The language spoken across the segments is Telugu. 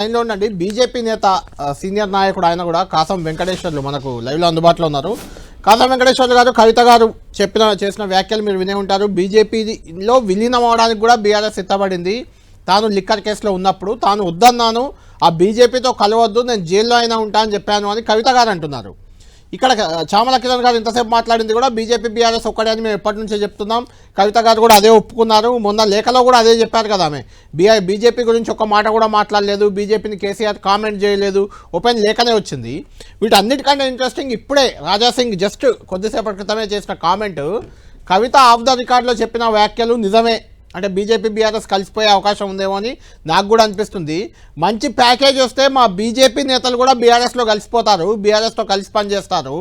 లైన్లో ఉండండి. బీజేపీ నేత సీనియర్ నాయకుడు ఆయన కూడా కాసం వెంకటేశ్వర్లు మనకు లైవ్లో అందుబాటులో ఉన్నారు. కాసం వెంకటేశ్వర్లు గారు, కవిత గారు చేసిన వ్యాఖ్యలు మీరు వినే ఉంటారు. బీజేపీలో విలీనం అవడానికి కూడా బీఆర్ఎస్ సిద్ధపడింది. తాను లిక్కర్ కేసులో ఉన్నప్పుడు తాను వద్దన్నాను, ఆ బీజేపీతో కలవద్దు, నేను జైల్లో అయినా ఉంటా అని చెప్పాను అని కవిత గారు అంటున్నారు. ఇక్కడ చామల కిరణ్ గారు ఇంతసేపు మాట్లాడింది కూడా బీజేపీ బీఆర్ఎస్ ఒక్కడే అని మేము ఎప్పటి నుంచే చెప్తున్నాం. కవిత గారు కూడా అదే ఒప్పుకున్నారు. మొన్న లేఖలో కూడా అదే చెప్పారు కదా. ఆమె బీజేపీ గురించి ఒక్క మాట కూడా మాట్లాడలేదు, బీజేపీని కేసీఆర్ కామెంట్ చేయలేదు, ఓపెన్ లేఖనే వచ్చింది. వీటన్నిటికంటే ఇంట్రెస్టింగ్ ఇప్పుడే రాజాసింగ్ జస్ట్ కొద్దిసేపటి క్రితమే చేసిన కామెంట్, కవిత ఆఫ్ ద రికార్డులో చెప్పిన వ్యాఖ్యలు నిజమే, అంటే బీజేపీ బీఆర్ఎస్ కలిసిపోయే అవకాశం ఉందేమో అని నాకు కూడా అనిపిస్తుంది. మంచి ప్యాకేజ్ వస్తే మా బీజేపీ నేతలు కూడా బీఆర్ఎస్లో కలిసిపోతారు, బీఆర్ఎస్తో కలిసి పనిచేస్తారు.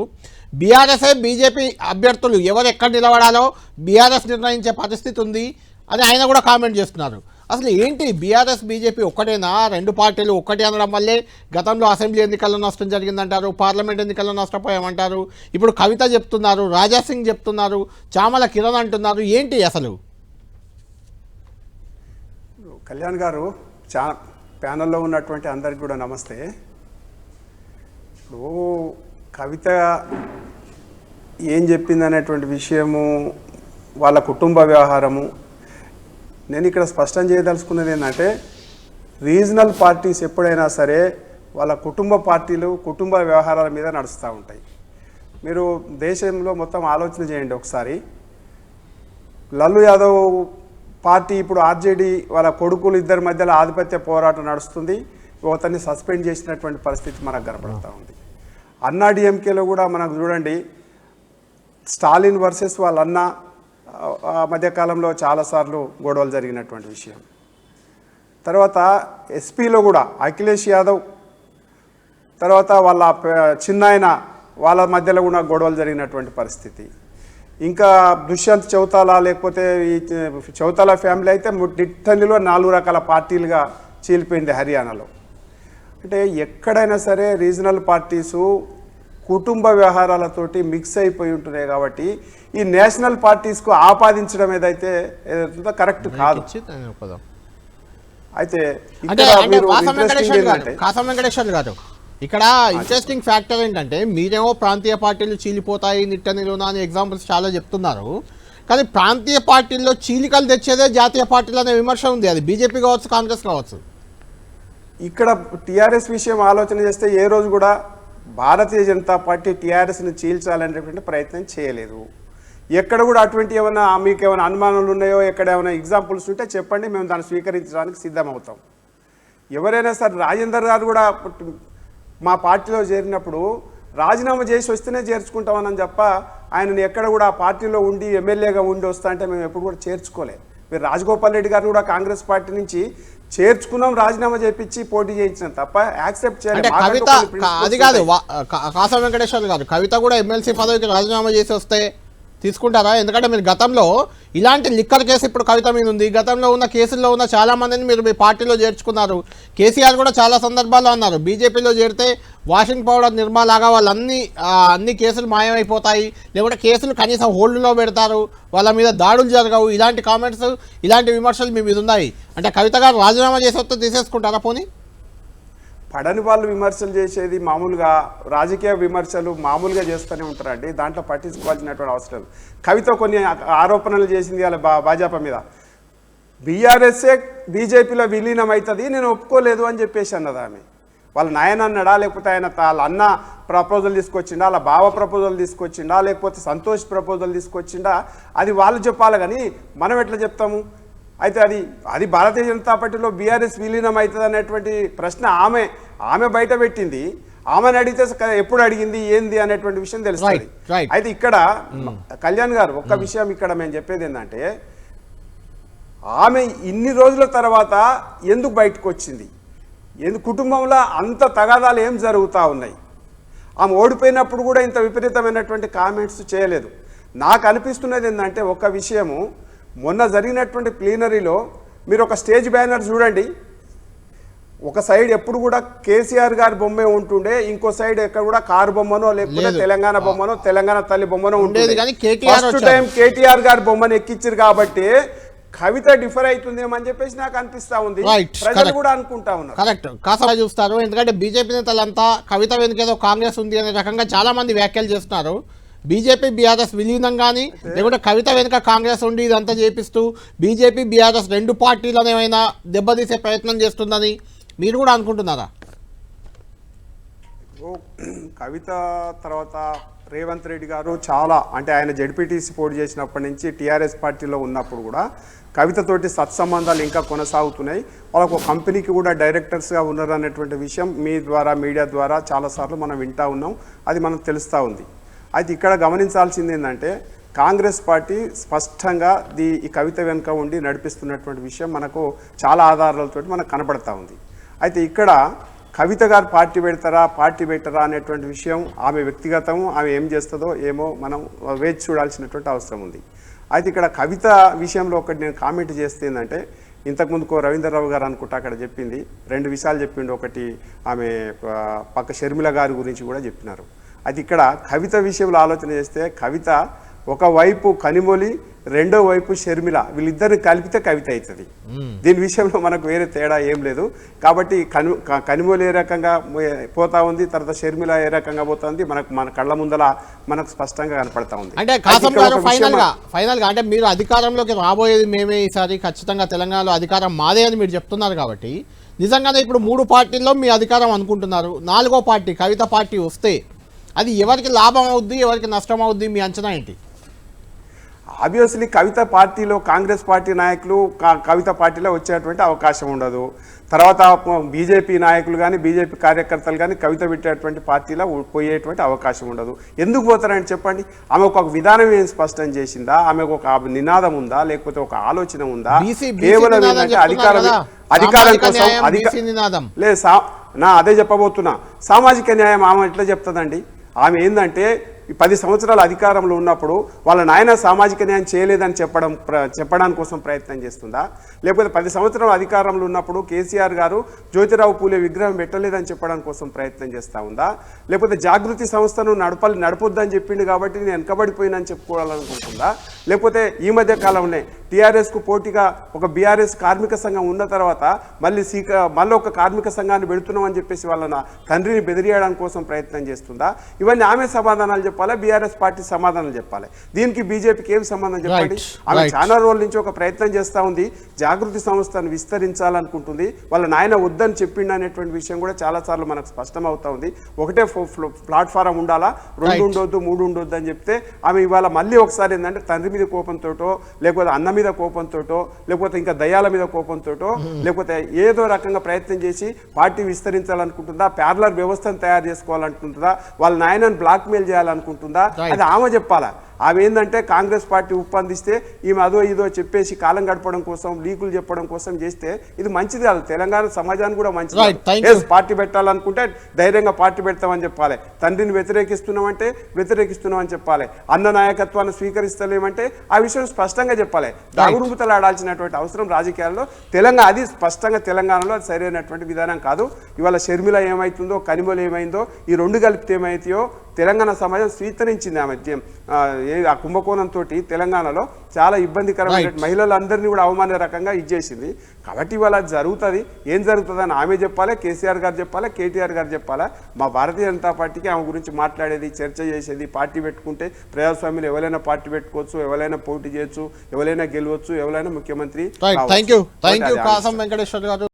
బీఆర్ఎస్ఏ బీజేపీ అభ్యర్థులు ఎవరు ఎక్కడ నిలబడాలో బీఆర్ఎస్ నిర్ణయించే పరిస్థితి ఉంది అని ఆయన కూడా కామెంట్ చేస్తున్నారు. అసలు ఏంటి బీఆర్ఎస్ బీజేపీ ఒక్కటేనా? రెండు పార్టీలు ఒక్కటే అనడం వల్లే గతంలో అసెంబ్లీ ఎన్నికల్లో నష్టం జరిగిందంటారు, పార్లమెంట్ ఎన్నికల్లో నష్టపోయామంటారు. ఇప్పుడు కవిత చెప్తున్నారు, రాజాసింగ్ చెప్తున్నారు, చామల కిరణ్ అంటున్నారు. ఏంటి అసలు? కళ్యాణ్ గారు, ప్యానల్లో ఉన్నటువంటి అందరికి కూడా నమస్తే. ఇప్పుడు కవిత ఏం చెప్పింది అనేటువంటి విషయము, వాళ్ళ కుటుంబ వ్యవహారము, నేను ఇక్కడ స్పష్టం చేయదలుచుకున్నది ఏంటంటే, రీజనల్ పార్టీస్ ఎప్పుడైనా సరే వాళ్ళ కుటుంబ వ్యవహారాల మీద నడుస్తూ ఉంటాయి. మీరు దేశంలో మొత్తం ఆలోచన చేయండి ఒకసారి. లల్లు యాదవ్ పార్టీ ఇప్పుడు ఆర్జేడీ వాళ్ళ కొడుకులు ఇద్దరి మధ్యలో ఆధిపత్య పోరాటం నడుస్తుంది. అతన్ని సస్పెండ్ చేసినటువంటి పరిస్థితి మనకు కనపడుతూ ఉంది. అన్నా డిఎంకేలో కూడా మనకు చూడండి, స్టాలిన్ వర్సెస్ వాళ్ళ అన్న మధ్యకాలంలో చాలాసార్లు గొడవలు జరిగినటువంటి విషయం. తర్వాత ఎస్పీలో కూడా అఖిలేష్ యాదవ్ తర్వాత వాళ్ళ చిన్నాయన వాళ్ళ మధ్యలో కూడా గొడవలు జరిగినటువంటి పరిస్థితి. ఇంకా దుష్యంత్ చౌతాలా, లేకపోతే ఈ చౌతాలా ఫ్యామిలీ అయితే నిట్టనిలో 4 రకాల పార్టీలుగా చీలిపోయింది హర్యానాలో. అంటే ఎక్కడైనా సరే రీజనల్ పార్టీసు కుటుంబ వ్యవహారాలతోటి మిక్స్ అయిపోయి ఉంటున్నాయి. కాబట్టి ఈ నేషనల్ పార్టీస్కు ఆపాదించడం ఏదైతే కరెక్ట్ కాదు. అయితే కాసం వెంకటేశ్వర్ గారు, ఇక్కడ ఇంట్రెస్టింగ్ ఫ్యాక్టర్ ఏంటంటే, మీరేమో ప్రాంతీయ పార్టీలు చీలిపోతాయి నిట్టనిలోనా అని ఎగ్జాంపుల్స్ చాలా చెప్తున్నారు. కానీ ప్రాంతీయ పార్టీల్లో చీలికలు తెచ్చేదే జాతీయ పార్టీలు అనే విమర్శ ఉంది. అది బీజేపీ కావచ్చు, కాంగ్రెస్ కావచ్చు. ఇక్కడ టీఆర్ఎస్ విషయం ఆలోచన చేస్తే ఏ రోజు కూడా భారతీయ జనతా పార్టీ టీఆర్ఎస్ని చీల్చాలనేటువంటి ప్రయత్నం చేయలేదు. ఎక్కడ కూడా అటువంటి ఏమైనా మీకు ఏమైనా అనుమానాలు ఉన్నాయో, ఎక్కడ ఏమైనా ఎగ్జాంపుల్స్ ఉంటే చెప్పండి, మేము దాన్ని స్వీకరించడానికి సిద్ధమవుతాం. ఎవరైనా సరే, రాజేందర్ గారు కూడా మా పార్టీలో చేరినప్పుడు రాజీనామా చేసి వస్తేనే చేర్చుకుంటామని తప్ప, ఆయనని ఎక్కడ కూడా ఆ పార్టీలో ఉండి ఎమ్మెల్యేగా ఉండి వస్తా అంటే మేము ఎప్పుడు కూడా చేర్చుకోలేదు. మీరు రాజగోపాల్ రెడ్డి గారిని కూడా కాంగ్రెస్ పార్టీ నుంచి చేర్చుకున్నాం, రాజీనామా చేయించి పోటీ చేయించినాం తప్ప యాక్సెప్ట్ చేయలేదు. కవిత అది కాదు, కాసం వెంకటేశ్వర్ గారు, కవిత కూడా ఎమ్మెల్సీ పదవికి రాజీనామా చేసి వస్తే తీసుకుంటారా? ఎందుకంటే మీరు గతంలో ఇలాంటి లిక్కర్ కేసు ఇప్పుడు కవిత మీద ఉంది, గతంలో ఉన్న కేసుల్లో ఉన్న చాలామందిని మీరు మీ పార్టీలో చేర్చుకున్నారు. కేసీఆర్ కూడా చాలా సందర్భాల్లో అన్నారు, బీజేపీలో చేరితే వాషింగ్ పౌడర్ నిర్మాలాగా అన్ని కేసులు మాయమైపోతాయి, లేకుంటే కేసులు కనీసం హోల్డ్లో పెడతారు, వాళ్ళ మీద దాడులు జరగవు. ఇలాంటి కామెంట్స్, ఇలాంటి విమర్శలు మీ మీద ఉన్నాయి. అంటే కవిత గారు రాజీనామా చేసి వస్తే తీసేసుకుంటారా? పోనీ పడని వాళ్ళు విమర్శలు చేసేది మామూలుగా, రాజకీయ విమర్శలు మామూలుగా చేస్తూనే ఉంటారండి, దాంట్లో పట్టించుకోవాల్సినటువంటి అవసరం. కవిత కొన్ని ఆరోపణలు చేసింది అలా భాజపా మీద. బీఆర్ఎస్ఏ బీజేపీలో విలీనం అవుతుంది, నేను ఒప్పుకోలేదు అని చెప్పేసి అన్నది ఆమె. వాళ్ళ నాయన అన్నాడా, లేకపోతే వాళ్ళ అన్న ప్రపోజల్ తీసుకొచ్చిండా, వాళ్ళ బావ ప్రపోజల్ తీసుకొచ్చిండా, లేకపోతే సంతోష్ ప్రపోజల్ తీసుకొచ్చిండా, అది వాళ్ళు చెప్పాలి కానీ మనం ఎట్లా చెప్తాము? అయితే అది భారతీయ జనతా పార్టీలో బీఆర్ఎస్ విలీనం అవుతుంది అనేటువంటి ప్రశ్న ఆమె బయట పెట్టింది. ఆమెను అడిగితే ఎప్పుడు అడిగింది, ఏంది అనేటువంటి విషయం తెలుస్తుంది. అయితే ఇక్కడ కళ్యాణ్ గారు, ఒక్క విషయం ఇక్కడ మేము చెప్పేది ఏంటంటే, ఆమె ఇన్ని రోజుల తర్వాత ఎందుకు బయటకు వచ్చింది, కుటుంబంలో అంత తగాదాలు ఏం జరుగుతూ ఉన్నాయి, ఆమె ఓడిపోయినప్పుడు కూడా ఇంత విపరీతమైనటువంటి కామెంట్స్ చేయలేదు. నాకు అనిపిస్తున్నది ఏంటంటే, ఒక విషయము, మొన్న జరిగినటువంటి ప్లీనరీలో మీరు ఒక స్టేజ్ బ్యానర్ చూడండి, ఒక సైడ్ ఎప్పుడు కూడా కేసీఆర్ గారి బొమ్మే ఉంటుండే, ఇంకో సైడ్ ఎక్కడ కూడా కారు బొమ్మనో లేకపోతే తెలంగాణ బొమ్మనో తెలంగాణ తల్లి బొమ్మనో ఉండేది. ఫస్ట్ టైం కేటీఆర్ గారి బొమ్మను ఎక్కించారు కాబట్టి కవిత డిఫర్ అవుతుందేమో అని చెప్పేసి నాకు అనిపిస్తా ఉంది, Right, ప్రజలు correct. కూడా అనుకుంటా ఉన్నారు. కరెక్ట్ కాసా చూస్తారు, ఎందుకంటే బీజేపీ నేతలంతా కవిత వెనుక ఏదో కాంగ్రెస్ ఉంది అనే రకంగా చాలా మంది వ్యాఖ్యలు చేస్తున్నారు. బీజేపీ బీఆర్ఎస్ విలీనం కానీ లేకుంటే కవిత వెనుక కాంగ్రెస్ ఉండి ఇదంతా చేపిస్తూ బీజేపీ బీఆర్ఎస్ రెండు పార్టీలను ఏమైనా దెబ్బతీసే ప్రయత్నం చేస్తుందని మీరు కూడా అనుకుంటున్నారా? కవిత తర్వాత రేవంత్ రెడ్డి గారు చాలా అంటే ఆయన జడ్పీటీసీ పోటీ చేసినప్పటి నుంచి టీఆర్ఎస్ పార్టీలో ఉన్నప్పుడు కూడా కవితతోటి సత్సంబంధాలు ఇంకా కొనసాగుతున్నాయి. వాళ్ళకు ఒక కంపెనీకి కూడా డైరెక్టర్స్గా ఉన్నారు అనేటువంటి విషయం మీ ద్వారా మీడియా ద్వారా చాలాసార్లు మనం వింటూ ఉన్నాం, అది మనకు తెలుస్తూ ఉంది. అయితే ఇక్కడ గమనించాల్సింది ఏంటంటే కాంగ్రెస్ పార్టీ స్పష్టంగా ఈ కవిత వెనుక ఉండి నడిపిస్తున్నటువంటి విషయం మనకు చాలా ఆధారాలతో మనకు కనపడతా ఉంది. అయితే ఇక్కడ కవిత గారు పార్టీ పెట్టరా అనేటువంటి విషయం ఆమె వ్యక్తిగతం, ఆమె ఏం చేస్తుందో ఏమో మనం వేచి చూడాల్సినటువంటి అవసరం ఉంది. అయితే ఇక్కడ కవిత విషయంలో ఒకటి నేను కామెంట్ చేస్తే ఏంటంటే ఇంతకుముందుకు రవీంద్రరావు గారు అనుకుంటా అక్కడ చెప్పింది 2 విషయాలు చెప్పిండు. ఒకటి ఆమె పక్క షర్మిల గారి గురించి కూడా చెప్పినారు. అది ఇక్కడ కవిత విషయంలో ఆలోచన చేస్తే కవిత ఒకవైపు కనిమొలి రెండో వైపు షర్మిల వీళ్ళిద్దరిని కలిపితే కవిత అవుతుంది. దీని విషయంలో మనకు వేరే తేడా ఏం లేదు. కాబట్టి కనిమొలి ఏ రకంగా పోతా ఉంది, తర్వాత షర్మిల ఏ రకంగా పోతుంది మన కళ్ళ ముందల మనకు స్పష్టంగా కనపడతా ఉంది. అంటే కాసం గారు ఫైనల్ గా అంటే మీరు అధికారంలోకి రాబోయేది మేమే, ఈసారి ఖచ్చితంగా తెలంగాణలో అధికారం మాదే అని మీరు చెప్తున్నారు. కాబట్టి నిజంగానే ఇప్పుడు 3 పార్టీల్లో మీ అధికారం అనుకుంటున్నారు, 4వ పార్టీ కవిత పార్టీ వస్తే అది ఎవరికి లాభం అవుద్ది, ఎవరికి నష్టం అవుద్ది, మీ అంచనా ఏంటి? ఆబ్వియస్లీ కవిత పార్టీలో కాంగ్రెస్ పార్టీ నాయకులు కవిత పార్టీలో వచ్చేటువంటి అవకాశం ఉండదు. తర్వాత బీజేపీ నాయకులు కానీ బీజేపీ కార్యకర్తలు కానీ కవిత పెట్టేటువంటి పార్టీలో పోయేటువంటి అవకాశం ఉండదు. ఎందుకు పోతారని చెప్పండి? ఆమె ఒక విధానం ఏం స్పష్టం చేసిందా, ఆమెకు ఒక నినాదం ఉందా, లేకపోతే ఒక ఆలోచన ఉందా? కేవలం ఏంటంటే అధికారం కోసం లేదు. అదే చెప్పబోతున్నా. సామాజిక న్యాయం ఆమె ఎట్లా చెప్తుందండి? ఆమె ఏంటంటే 10 సంవత్సరాల అధికారంలో ఉన్నప్పుడు వాళ్ళ నాయన సామాజిక న్యాయం చేయలేదని చెప్పడానికి కోసం ప్రయత్నం చేస్తుందా? లేకపోతే 10 సంవత్సరాల అధికారంలో ఉన్నప్పుడు కేసీఆర్ గారు జ్యోతిరావు పూలే విగ్రహం పెట్టలేదని చెప్పడానికి కోసం ప్రయత్నం చేస్తూ ఉందా? లేకపోతే జాగృతి సంస్థను నడపొద్దని చెప్పిండు కాబట్టి నేను వెనకబడిపోయినని చెప్పుకోవాలనుకుంటుందా? లేకపోతే ఈ మధ్య కాలంలో టీఆర్ఎస్కు పోటీగా ఒక బీఆర్ఎస్ కార్మిక సంఘం ఉన్న తర్వాత మళ్ళీ ఒక కార్మిక సంఘాన్ని పెడుతున్నామని చెప్పేసి వాళ్ళ తండ్రిని బెదిరియడానికి కోసం ప్రయత్నం చేస్తుందా? ఇవన్నీ ఆమె సమాధానాలు చెప్పాలి, బీఆర్ఎస్ పార్టీ సమాధానాలు చెప్పాలి. దీనికి బీజేపీకి ఏం సంబంధం చెప్పండి? ఆమె చాలా రోజుల నుంచి ఒక ప్రయత్నం చేస్తూ ఉంది, జాగృతి సంస్థను విస్తరించాలనుకుంటుంది. వాళ్ళ నాయన వద్దని చెప్పిండు అనేటువంటి విషయం కూడా చాలాసార్లు మనకు స్పష్టం అవుతా ఉంది. ఒకటే ప్లాట్ఫారం ఉండాలా, 2 ఉండొద్దు 3 ఉండొద్దు అని చెప్తే ఆమె ఇవాళ మళ్ళీ ఒకసారి ఏంటంటే తండ్రి మీద కోపంతోటో, లేకపోతే అన్న మీద కోపంతోటో, లేకపోతే ఇంకా దయ్యాల మీద కోపంతోటో, లేకపోతే ఏదో రకంగా ప్రయత్నం చేసి పార్టీ విస్తరించాలనుకుంటుందా, ప్యారలర్ వ్యవస్థను తయారు చేసుకోవాలనుకుంటుందా, వాళ్ళ నాయనను బ్లాక్మెయిల్ చేయాలనుకుంటుందా? అది ఆమె చెప్పాలా. ఆమె ఏంటంటే కాంగ్రెస్ పార్టీ ఉప్పందిస్తే ఈమె అదో ఇదో చెప్పేసి కాలం గడపడం కోసం, లీకులు చెప్పడం కోసం చేస్తే ఇది మంచిది కాదు. తెలంగాణ సమాజానికి కూడా మంచిది. పార్టీ పెట్టాలనుకుంటే ధైర్యంగా పార్టీ పెడతామని చెప్పాలి. తండ్రిని వ్యతిరేకిస్తున్నామని చెప్పాలి. అన్న నాయకత్వాన్ని స్వీకరిస్తలేమంటే ఆ విషయం స్పష్టంగా చెప్పాలి. దాగుడుగుతలు ఆడాల్సినటువంటి అవసరం రాజకీయాల్లో అది స్పష్టంగా తెలంగాణలో అది సరైనటువంటి విధానం కాదు. ఇవాళ షర్మిల ఏమైతుందో, కనిమొలు ఏమైందో, ఈ 2 కలిపితే ఏమైతాయో తెలంగాణ సమాజం స్వీకరించింది. ఆమె ఆ కుంభకోణంతో తెలంగాణలో చాలా ఇబ్బందికరమైన మహిళలందరినీ కూడా అవమాన రకంగా ఇచ్చేసింది. కాబట్టి ఇవాళ అది జరుగుతుంది. ఏం జరుగుతుందని ఆమె చెప్పాలి, కేసీఆర్ గారు చెప్పాలి, కేటీఆర్ గారు చెప్పాలి. మా భారతీయ జనతా పార్టీకి ఆమె గురించి మాట్లాడేది, చర్చ చేసేది, పార్టీ పెట్టుకుంటే ప్రజాస్వామ్యంలో ఎవరైనా పార్టీ పెట్టుకోవచ్చు, ఎవరైనా పోటీ చేయొచ్చు, ఎవరైనా గెలవచ్చు, ఎవరైనా ముఖ్యమంత్రి. థ్యాంక్ యూ కాసం వెంకటేశ్వర గారు.